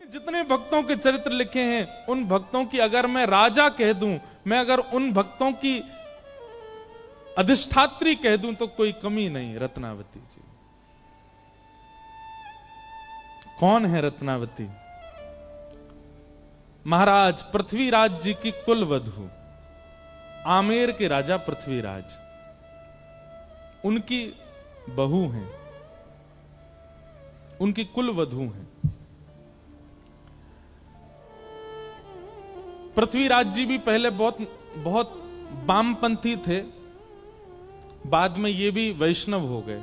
जितने भक्तों के चरित्र लिखे हैं उन भक्तों की अगर मैं राजा कह दूं, मैं अगर उन भक्तों की अधिष्ठात्री कह दूं तो कोई कमी नहीं। रत्नावती जी कौन है? रत्नावती महाराज पृथ्वीराज जी की कुल वधू, आमेर के राजा पृथ्वीराज, उनकी बहू हैं, उनकी कुल वधू हैं। पृथ्वीराज जी भी पहले बहुत वामपंथी थे, बाद में ये भी वैष्णव हो गए।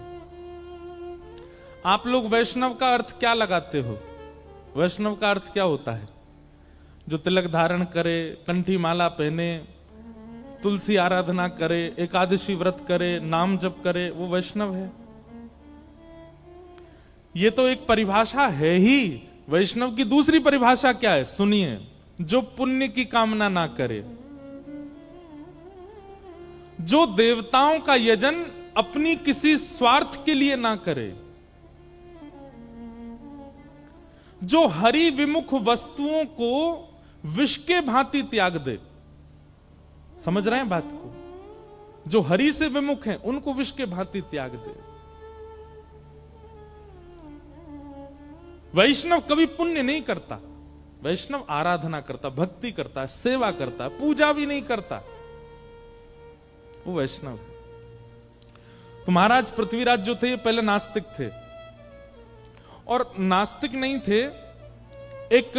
आप लोग वैष्णव का अर्थ क्या लगाते हो? वैष्णव का अर्थ क्या होता है? जो तिलक धारण करे, कंठी माला पहने, तुलसी आराधना करे, एकादशी व्रत करे, नाम जप करे, वो वैष्णव है। ये तो एक परिभाषा है ही। वैष्णव की दूसरी परिभाषा क्या है? सुनिए, जो पुण्य की कामना ना करे, जो देवताओं का यजन अपनी किसी स्वार्थ के लिए ना करे, जो हरि विमुख वस्तुओं को विष के भांति त्याग दे। समझ रहे हैं बात को? जो हरि से विमुख हैं उनको विष के भांति त्याग दे। वैष्णव कभी पुण्य नहीं करता, वैष्णव आराधना करता, भक्ति करता, सेवा करता, पूजा भी नहीं करता, वो वैष्णव है। तो महाराज पृथ्वीराज जो थे ये पहले नास्तिक थे, और नास्तिक नहीं थे, एक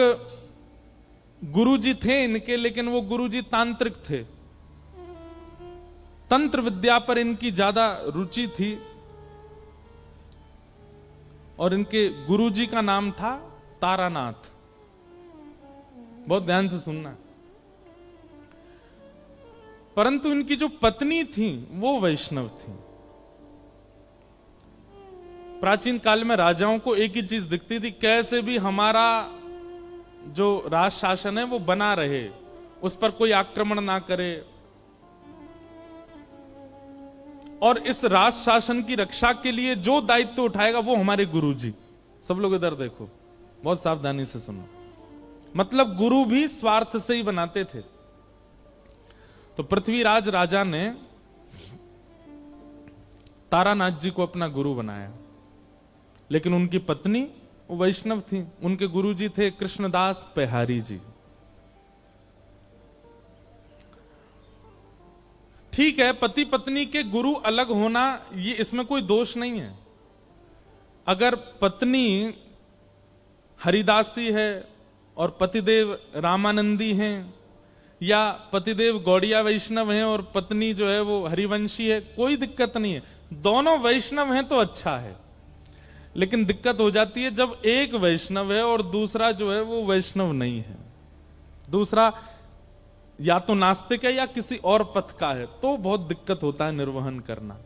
गुरुजी थे इनके, लेकिन वो गुरुजी तांत्रिक थे। तंत्र विद्या पर इनकी ज्यादा रुचि थी, और इनके गुरुजी का नाम था तारानाथ। बहुत ध्यान से सुनना। परंतु इनकी जो पत्नी थी वो वैष्णव थी। प्राचीन काल में राजाओं को एक ही चीज दिखती थी, कैसे भी हमारा जो राज शासन है वो बना रहे, उस पर कोई आक्रमण ना करे, और इस राज शासन की रक्षा के लिए जो दायित्व उठाएगा वो हमारे गुरुजी। सब लोग इधर देखो, बहुत सावधानी से सुनो। मतलब गुरु भी स्वार्थ से ही बनाते थे। तो पृथ्वीराज राजा ने तारानाथ जी को अपना गुरु बनाया, लेकिन उनकी पत्नी वो वैष्णव थी। उनके गुरुजी थे कृष्णदास पेहारी जी। ठीक है, पति पत्नी के गुरु अलग होना, ये इसमें कोई दोष नहीं है। अगर पत्नी हरिदासी है और पतिदेव रामानंदी हैं, या पतिदेव गौड़िया वैष्णव हैं और पत्नी जो है वो हरिवंशी है, कोई दिक्कत नहीं है। दोनों वैष्णव हैं तो अच्छा है। लेकिन दिक्कत हो जाती है जब एक वैष्णव है और दूसरा जो है वो वैष्णव नहीं है, दूसरा या तो नास्तिक है या किसी और पथ का है, तो बहुत दिक्कत होता है निर्वहन करना।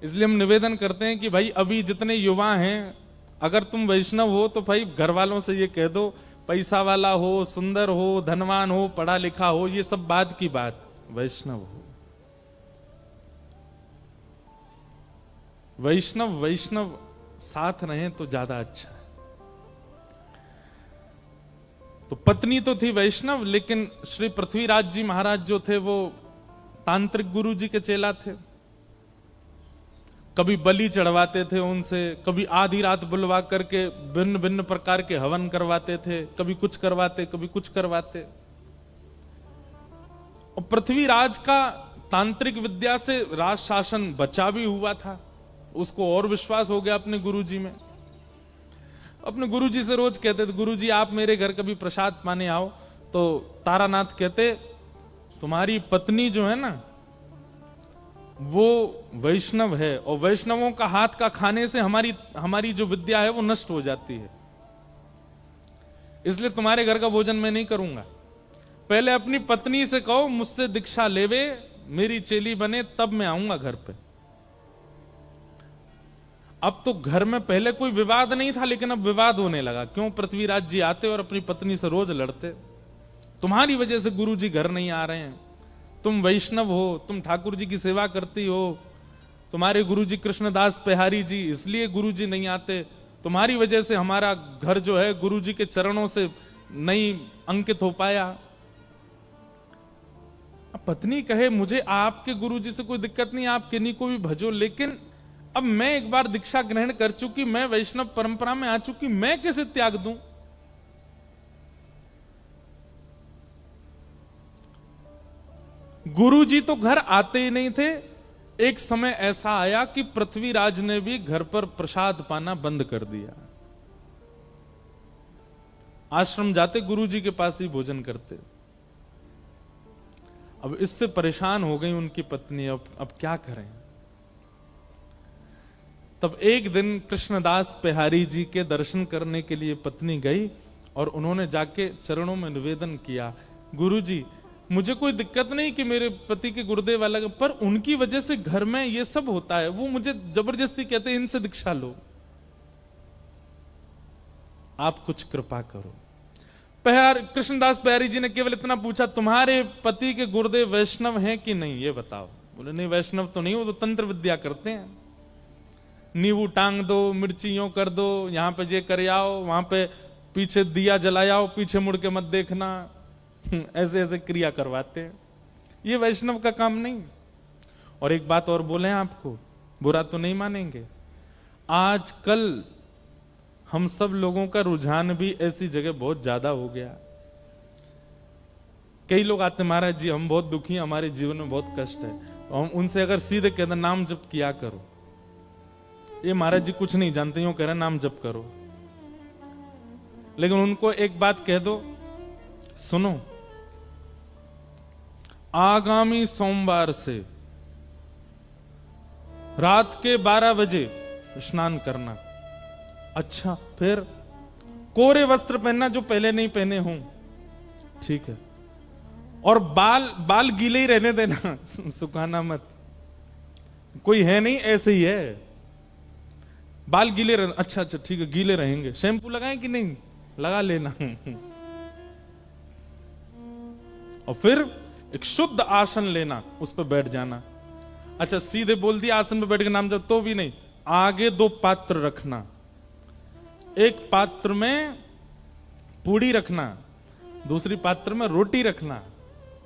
इसलिए हम निवेदन करते हैं कि भाई अभी जितने युवा हैं, अगर तुम वैष्णव हो तो भाई घर वालों से ये कह दो, पैसा वाला हो, सुंदर हो, धनवान हो, पढ़ा लिखा हो, ये सब बाद की बात, वैष्णव हो। वैष्णव साथ रहे तो ज्यादा अच्छा है। तो पत्नी तो थी वैष्णव, लेकिन श्री पृथ्वीराज जी महाराज जो थे वो तांत्रिक गुरु जी के चेला थे। कभी बलि चढ़वाते थे उनसे, कभी आधी रात बुलवा करके भिन्न भिन्न प्रकार के हवन करवाते थे, कभी कुछ करवाते, कभी कुछ करवाते। और पृथ्वीराज का तांत्रिक विद्या से राज शासन बचा भी हुआ था। उसको और विश्वास हो गया अपने गुरुजी में। अपने गुरुजी से रोज कहते थे, गुरुजी आप मेरे घर कभी प्रसाद पाने आओ। तो तारानाथ कहते, तुम्हारी पत्नी जो है ना वो वैष्णव है, और वैष्णवों का हाथ का खाने से हमारी जो विद्या है वो नष्ट हो जाती है, इसलिए तुम्हारे घर का भोजन मैं नहीं करूंगा। पहले अपनी पत्नी से कहो मुझसे दीक्षा लेवे, मेरी चेली बने, तब मैं आऊंगा घर पे। अब तो घर में पहले कोई विवाद नहीं था, लेकिन अब विवाद होने लगा। क्यों? पृथ्वीराज जी आते और अपनी पत्नी से रोज लड़ते, तुम्हारी वजह से गुरुजी घर नहीं आ रहे हैं, तुम वैष्णव हो, तुम ठाकुर जी की सेवा करती हो, तुम्हारे गुरुजी कृष्णदास पेहारी जी, इसलिए गुरुजी नहीं आते, तुम्हारी वजह से हमारा घर जो है गुरु जी के चरणों से नहीं अंकित हो पाया। अब पत्नी कहे मुझे आपके गुरु जी से कोई दिक्कत नहीं, आप किन्हीं को भी भजो, लेकिन अब मैं एक बार दीक्षा ग्रहण कर चुकी, मैं वैष्णव परंपरा में आ चुकी, मैं कैसे त्याग दूं? गुरु जी तो घर आते ही नहीं थे। एक समय ऐसा आया कि पृथ्वीराज ने भी घर पर प्रसाद पाना बंद कर दिया। आश्रम जाते गुरु जी के पास ही भोजन करते। अब इससे परेशान हो गई उनकी पत्नी, अब क्या करें? तब एक दिन कृष्णदास बिहारी जी के दर्शन करने के लिए पत्नी गई और उन्होंने जाके चरणों में निवेदन किया, गुरु जी मुझे कोई दिक्कत नहीं कि मेरे पति के गुरुदेव अलग, पर उनकी वजह से घर में ये सब होता है, वो मुझे जबरदस्ती कहते हैं इनसे दीक्षा लो, आप कुछ कृपा करो। कृष्णदास बिहारी जी ने केवल इतना पूछा, तुम्हारे पति के गुरुदेव वैष्णव हैं कि नहीं, ये बताओ। बोले नहीं वैष्णव तो नहीं, वो तो तंत्र विद्या करते हैं, नींबू टांग दो, मिर्ची यूं कर दो, यहां पे ये कर आओ, वहां पे पीछे दिया जलाओ, पीछे मुड़ के मत देखना, ऐसे ऐसे क्रिया करवाते हैं, ये वैष्णव का काम नहीं। और एक बात और बोले आपको, बुरा तो नहीं मानेंगे, आजकल हम सब लोगों का रुझान भी ऐसी जगह बहुत ज्यादा हो गया। कई लोग आते महाराज जी हम बहुत दुखी हैं, हमारे जीवन में बहुत कष्ट है, तो हम उनसे अगर सीधे कहते नाम जप किया करो, ये महाराज जी कुछ नहीं जानते, यूं कह रहे नाम जप करो। लेकिन उनको एक बात कह दो, सुनो आगामी सोमवार से रात के 12 बजे स्नान करना। अच्छा, फिर कोरे वस्त्र पहनना जो पहले नहीं पहने हों, ठीक है, और बाल गीले ही रहने देना, सुखाना मत, कोई है नहीं ऐसे ही है, बाल गीले रहना। अच्छा ठीक है, गीले रहेंगे, शैम्पू लगाएं कि नहीं, लगा लेना। और फिर एक शुद्ध आसन लेना, उस पर बैठ जाना। अच्छा सीधे बोल दिया आसन पर बैठ के नाम जब, तो भी नहीं, आगे 2 पात्र रखना, एक पात्र में पूड़ी रखना, दूसरी पात्र में रोटी रखना,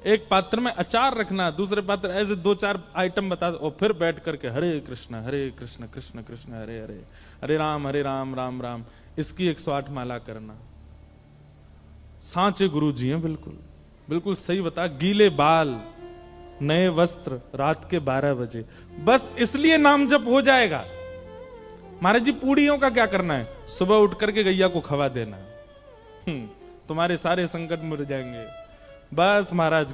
एक पात्र में अचार रखना, दूसरे पात्र, ऐसे 2-4 आइटम बता दो, और फिर बैठ करके हरे कृष्ण कृष्ण कृष्ण हरे हरे, हरे राम राम राम, इसकी 108 माला करना। सांचे गुरु जी हैं, बिल्कुल बिल्कुल सही बता, गीले बाल, नए वस्त्र, रात के 12 बजे, बस इसलिए नाम जप हो जाएगा। महाराज जी पूड़ियों का क्या करना है, सुबह उठ करके गैया को खवा देना, तुम्हारे सारे संकट मिट जाएंगे। बस महाराज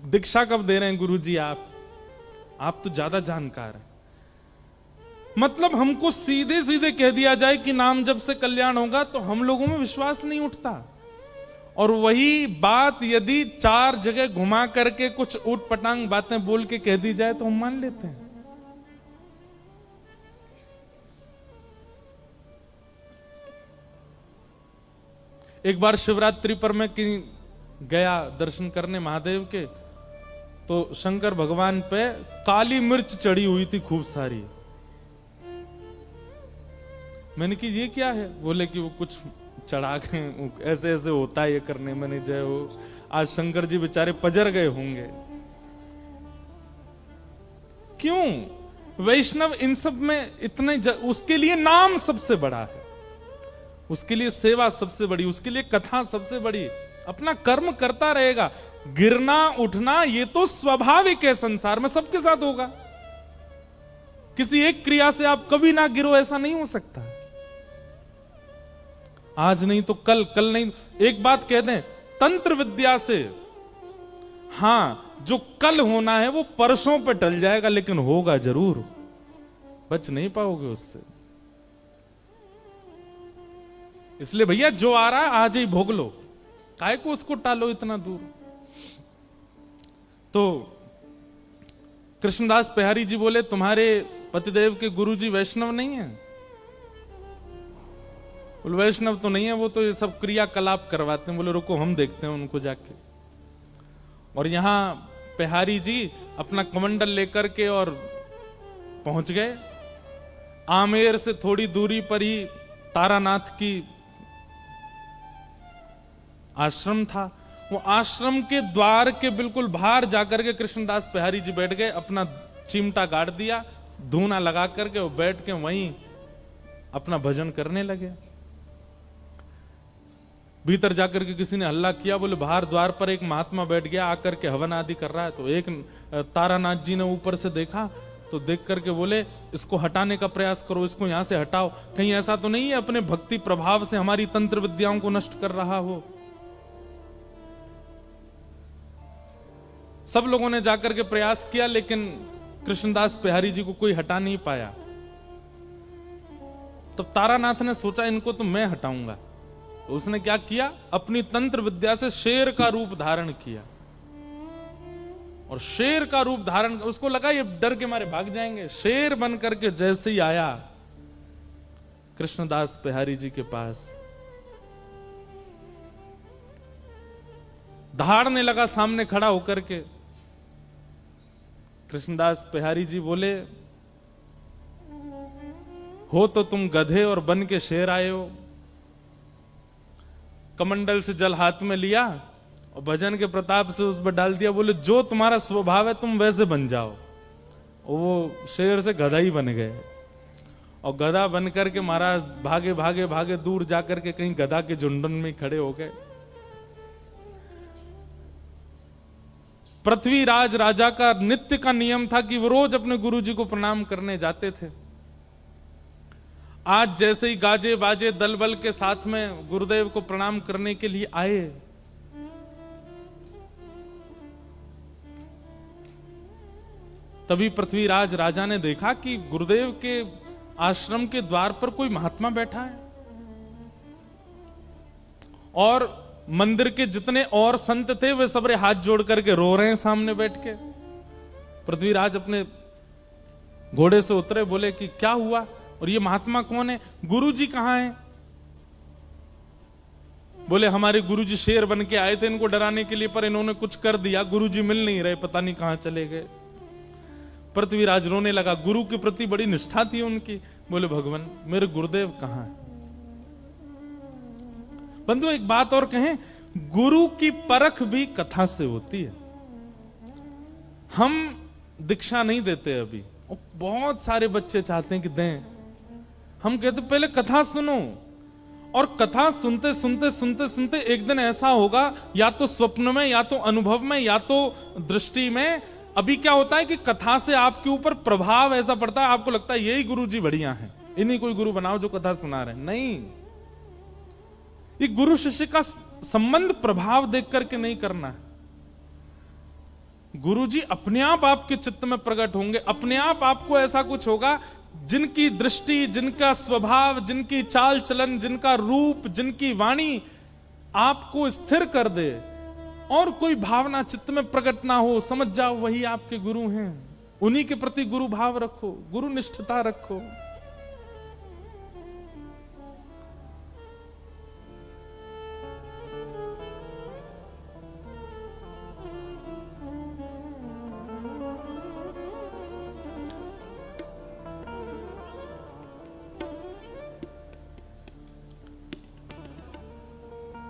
दीक्षा कब दे रहे हैं गुरु जी आप तो ज्यादा जानकार हैं। मतलब हमको सीधे सीधे कह दिया जाए कि नाम जप से कल्याण होगा, तो हम लोगों में विश्वास नहीं उठता। और वही बात यदि 4 जगह घुमा करके कुछ ऊट पटांग बातें बोल के कह दी जाए तो हम मान लेते हैं। एक बार शिवरात्रि पर मैं गया दर्शन करने महादेव के, तो शंकर भगवान पे काली मिर्च चढ़ी हुई थी खूब सारी। मैंने कि ये क्या है? बोले कि वो कुछ चढ़ा गए, ऐसे ऐसे होता है ये करने। मैंने जय हो, आज शंकर जी बेचारे पजर गए होंगे। क्यों? वैष्णव इन सब में इतने उसके लिए नाम सबसे बड़ा है, उसके लिए सेवा सबसे बड़ी, उसके लिए कथा सबसे बड़ी। अपना कर्म करता रहेगा, गिरना उठना ये तो स्वाभाविक है, संसार में सबके साथ होगा। किसी एक क्रिया से आप कभी ना गिरो, ऐसा नहीं हो सकता। आज नहीं तो कल, कल नहीं। एक बात कह दें, तंत्र विद्या से हां जो कल होना है वो परसों पे टल जाएगा, लेकिन होगा जरूर, बच नहीं पाओगे उससे। इसलिए भैया जो आ रहा है आज ही भोग लो, काहे को उसको टालो इतना दूर। तो कृष्णदास बिहारी जी बोले तुम्हारे पतिदेव के गुरुजी वैष्णव नहीं है? बोले वैष्णव तो नहीं है, वो तो ये सब क्रियाकलाप करवाते हैं। बोले रुको हम देखते हैं उनको जाके। और यहां बिहारी जी अपना कमंडल लेकर के और पहुंच गए। आमेर से थोड़ी दूरी पर ही तारानाथ की आश्रम था। वो आश्रम के द्वार के बिल्कुल बाहर जाकर के कृष्णदास बिहारी जी बैठ गए, अपना चिमटा गाड़ दिया, धूना लगा करके वो बैठ के वहीं अपना भजन करने लगे। भीतर जाकर के किसी ने हल्ला किया, बोले बाहर द्वार पर एक महात्मा बैठ गया, आकर के हवन आदि कर रहा है। तो एक तारानाथ जी ने ऊपर से देखा, तो देख करके बोले इसको हटाने का प्रयास करो, इसको यहां से हटाओ, कहीं ऐसा तो नहीं है अपने भक्ति प्रभाव से हमारी तंत्र विद्याओं को नष्ट कर रहा हो। सब लोगों ने जाकर के प्रयास किया, लेकिन कृष्णदास बिहारी जी को कोई हटा नहीं पाया। तब तारानाथ ने सोचा इनको तो मैं हटाऊंगा। तो उसने क्या किया, अपनी तंत्र विद्या से शेर का रूप धारण किया, और शेर का रूप धारण, उसको लगा ये डर के मारे भाग जाएंगे। शेर बन करके जैसे ही आया कृष्णदास बिहारी जी के पास, दहाड़ने लगा सामने खड़ा होकर के। कृष्णदास बिहारी जी बोले, हो तो तुम गधे और बन के शेर आए हो। कमंडल से जल हाथ में लिया और भजन के प्रताप से उस पर डाल दिया। बोले जो तुम्हारा स्वभाव है तुम वैसे बन जाओ। और वो शेर से गधा ही बन गए, और गधा बन करके महाराज भागे भागे भागे दूर जाकर के कहीं गधा के झुंडन में खड़े हो गए। पृथ्वीराज राजा का नित्य का नियम था कि वो रोज अपने गुरुजी को प्रणाम करने जाते थे। आज जैसे ही गाजे बाजे दल बल के साथ में गुरुदेव को प्रणाम करने के लिए आए, तभी पृथ्वीराज राजा ने देखा कि गुरुदेव के आश्रम के द्वार पर कोई महात्मा बैठा है, और मंदिर के जितने और संत थे वे सबरे हाथ जोड़ करके रो रहे हैं सामने बैठ के। पृथ्वीराज अपने घोड़े से उतरे, बोले कि क्या हुआ, और ये महात्मा कौन है, गुरुजी कहां हैं? बोले हमारे गुरुजी शेर बन के आए थे इनको डराने के लिए, पर इन्होंने कुछ कर दिया, गुरुजी मिल नहीं रहे, पता नहीं कहां चले गए। पृथ्वीराज रोने लगा, गुरु के प्रति बड़ी निष्ठा थी उनकी। बोले भगवान मेरे गुरुदेव कहां है? बंधु एक बात और कहें, गुरु की परख भी कथा से होती है। हम दीक्षा नहीं देते अभी, और बहुत सारे बच्चे चाहते हैं कि दें। हम कहते पहले कथा सुनो, और कथा सुनते सुनते सुनते सुनते एक दिन ऐसा होगा, या तो स्वप्न में, या तो अनुभव में, या तो दृष्टि में। अभी क्या होता है कि कथा से आपके ऊपर प्रभाव ऐसा पड़ता है, आपको लगता है यही गुरुजी बढ़िया है, इन्हीं कोई गुरु बनाओ जो कथा सुना रहे हैं। नहीं, ये गुरु शिष्य का संबंध प्रभाव देख करके नहीं करना है। गुरुजी अपने आप आपके चित्त में प्रकट होंगे, अपने आप आपको ऐसा कुछ होगा, जिनकी दृष्टि, जिनका स्वभाव, जिनकी चाल चलन, जिनका रूप, जिनकी वाणी आपको स्थिर कर दे, और कोई भावना चित्त में प्रकट ना हो, समझ जाओ वही आपके गुरु हैं। उन्हीं के प्रति गुरु भाव रखो, गुरु निष्ठता रखो।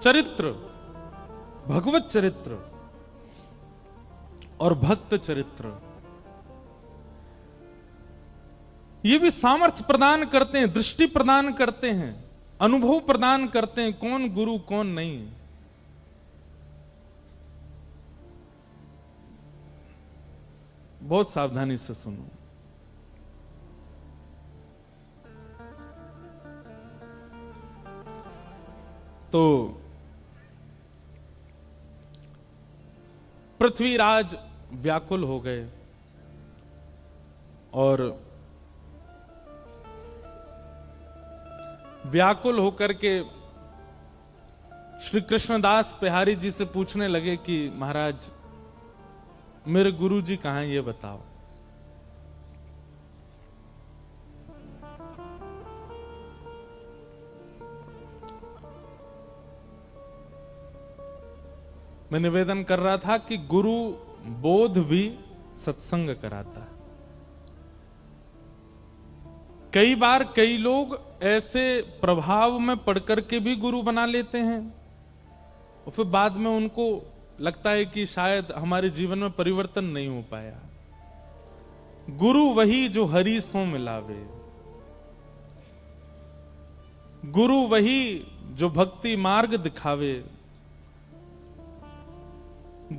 चरित्र, भगवत चरित्र और भक्त चरित्र, ये भी सामर्थ्य प्रदान करते हैं, दृष्टि प्रदान करते हैं, अनुभव प्रदान करते हैं, कौन गुरु कौन नहीं। बहुत सावधानी से सुनो। तो पृथ्वीराज व्याकुल हो गए, और व्याकुल होकर के श्री कृष्णदास बिहारी जी से पूछने लगे कि महाराज मेरे गुरुजी कहां हैं, ये बताओ। मैं निवेदन कर रहा था कि गुरु बोध भी सत्संग कराता है। कई बार कई लोग ऐसे प्रभाव में पढ़ करके भी गुरु बना लेते हैं और फिर बाद में उनको लगता है कि शायद हमारे जीवन में परिवर्तन नहीं हो पाया। गुरु वही जो हरि सो मिलावे, गुरु वही जो भक्ति मार्ग दिखावे,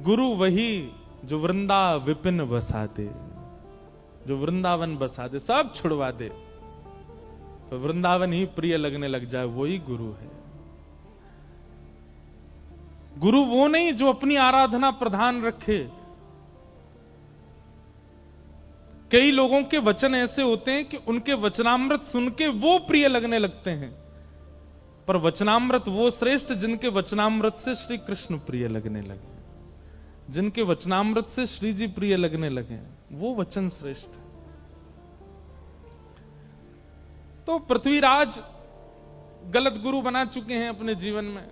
गुरु वही जो वृंदा विपिन बसा दे, जो वृंदावन बसा दे, सब छुड़वा दे तो वृंदावन ही प्रिय लगने लग जाए, वही गुरु है। गुरु वो नहीं जो अपनी आराधना प्रधान रखे। कई लोगों के वचन ऐसे होते हैं कि उनके वचनामृत सुन के वो प्रिय लगने लगते हैं, पर वचनामृत वो श्रेष्ठ जिनके वचनामृत से श्री कृष्ण प्रिय लगने लगे, जिनके वचनामृत से श्री जी प्रिय लगने लगे, वो वचन श्रेष्ठ। तो पृथ्वीराज गलत गुरु बना चुके हैं अपने जीवन में।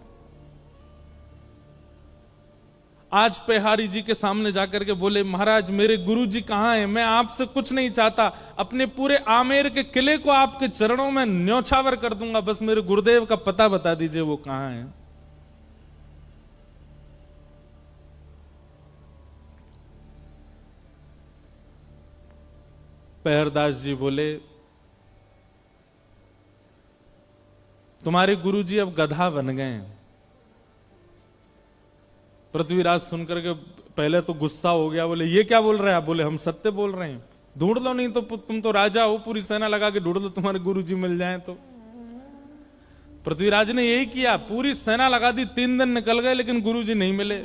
आज पेहारी जी के सामने जाकर के बोले, महाराज मेरे गुरु जी कहां हैं? मैं आपसे कुछ नहीं चाहता, अपने पूरे आमेर के किले को आपके चरणों में न्यौछावर कर दूंगा, बस मेरे गुरुदेव का पता बता दीजिए वो कहां है। पेहरदास जी बोले, तुम्हारे गुरुजी अब गधा बन गए हैं। पृथ्वीराज सुनकर के पहले तो गुस्सा हो गया, बोले ये क्या बोल रहे हैं आप? बोले हम सत्य बोल रहे हैं, ढूंढ लो, नहीं तो तुम तो राजा हो, पूरी सेना लगा के ढूंढ लो, तुम्हारे गुरुजी मिल जाएं तो। पृथ्वीराज ने यही किया, पूरी सेना लगा दी, 3 दिन निकल गए लेकिन गुरुजी नहीं मिले।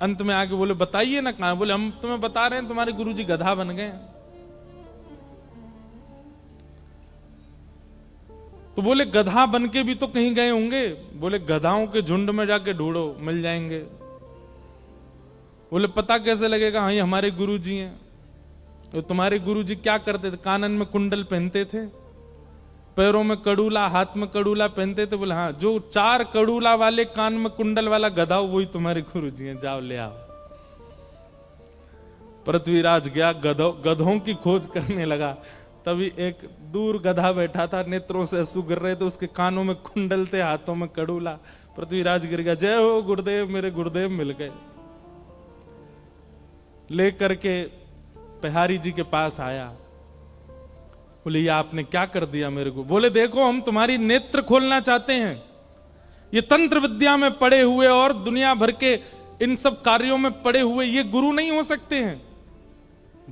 अंत में आके बोले बताइए ना कहां? बोले हम तुम्हें बता रहे हैं, तुम्हारे गुरुजी गधा बन गए। तो बोले गधा बन के भी तो कहीं गए होंगे। बोले गधाओं के झुंड में जाके ढूंढो, मिल जाएंगे। बोले पता कैसे लगेगा? हाँ ये हमारे गुरुजी हैं। तो तुम्हारे गुरुजी क्या करते थे? कानन में कुंडल पहनते थे, पैरों में कड़ूला, हाथ में कड़ूला पहनते थे। बोले हाँ, जो 4 कड़ूला वाले कान में कुंडल वाला गधा वही तुम्हारे गुरुजी हैं, जाओ ले आओ। पृथ्वीराज गया, गधों की खोज करने लगा। तभी एक दूर गधा बैठा था, नेत्रों से आंसू गिर रहे थे, उसके कानों में कुंडल थे, हाथों में कड़ूला। पृथ्वीराज गिर गया, जय हो गुरुदेव, मेरे गुरुदेव मिल गए। लेकर के पेहारी जी के पास आया, बोले ये आपने क्या कर दिया मेरे को? बोले देखो हम तुम्हारी नेत्र खोलना चाहते हैं। ये तंत्र विद्या में पड़े हुए और दुनिया भर के इन सब कार्यों में पड़े हुए ये गुरु नहीं हो सकते हैं।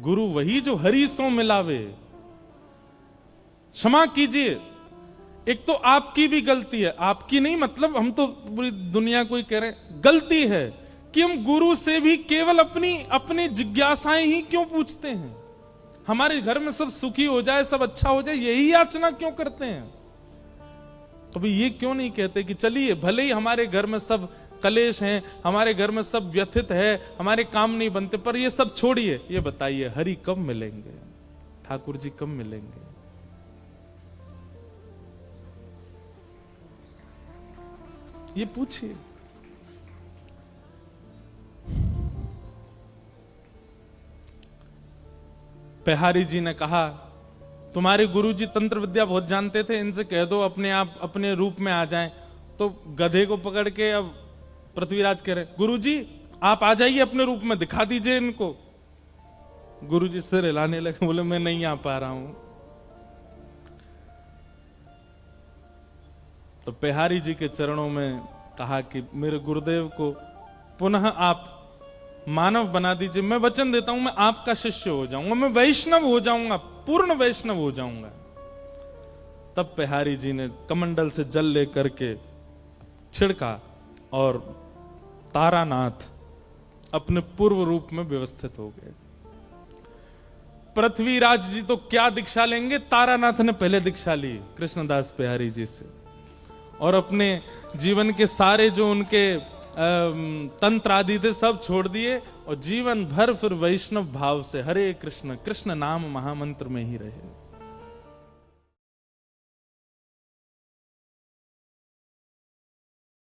गुरु वही जो हरि सो मिलावे। क्षमा कीजिए, एक तो आपकी भी गलती है, आपकी नहीं मतलब हम तो पूरी दुनिया को ही कह रहे हैं, गलती है कि हम गुरु से भी केवल अपनी जिज्ञासाएं ही क्यों पूछते हैं। हमारे घर में सब सुखी हो जाए, सब अच्छा हो जाए, यही याचना क्यों करते हैं? कभी ये क्यों नहीं कहते कि चलिए भले ही हमारे घर में सब कलेश हैं, हमारे घर में सब व्यथित है, हमारे काम नहीं बनते, पर ये सब छोड़िए, ये बताइए हरि कब मिलेंगे, ठाकुर जी कब मिलेंगे? ये पूछिए। पेहारी जी ने कहा, तुम्हारे गुरुजी तंत्र विद्या बहुत जानते थे, इनसे कह दो अपने आप अपने रूप में आ जाएं। तो गधे को पकड़ के अब पृथ्वीराज कह रहे, गुरुजी आप आ जाइए अपने रूप में, दिखा दीजिए इनको। गुरुजी सिर हिलाने लगे, बोले मैं नहीं आ पा रहा हूं। तो पेहारी जी के चरणों में कहा कि मेरे गुरुदेव को पुनः आप मानव बना दीजिए, मैं वचन देता हूं मैं आपका शिष्य हो जाऊंगा, मैं वैष्णव हो जाऊंगा, पूर्ण वैष्णव हो जाऊंगा। तब पेहारी जी ने कमंडल से जल लेकर के छिड़का और तारानाथ अपने पूर्व रूप में व्यवस्थित हो गए। पृथ्वीराज जी तो क्या दीक्षा लेंगे, तारानाथ ने पहले दीक्षा ली कृष्णदास पेहारी जी से, और अपने जीवन के सारे जो उनके तंत्र आदि थे सब छोड़ दिए और जीवन भर फिर वैष्णव भाव से हरे कृष्ण कृष्ण नाम महामंत्र में ही रहे।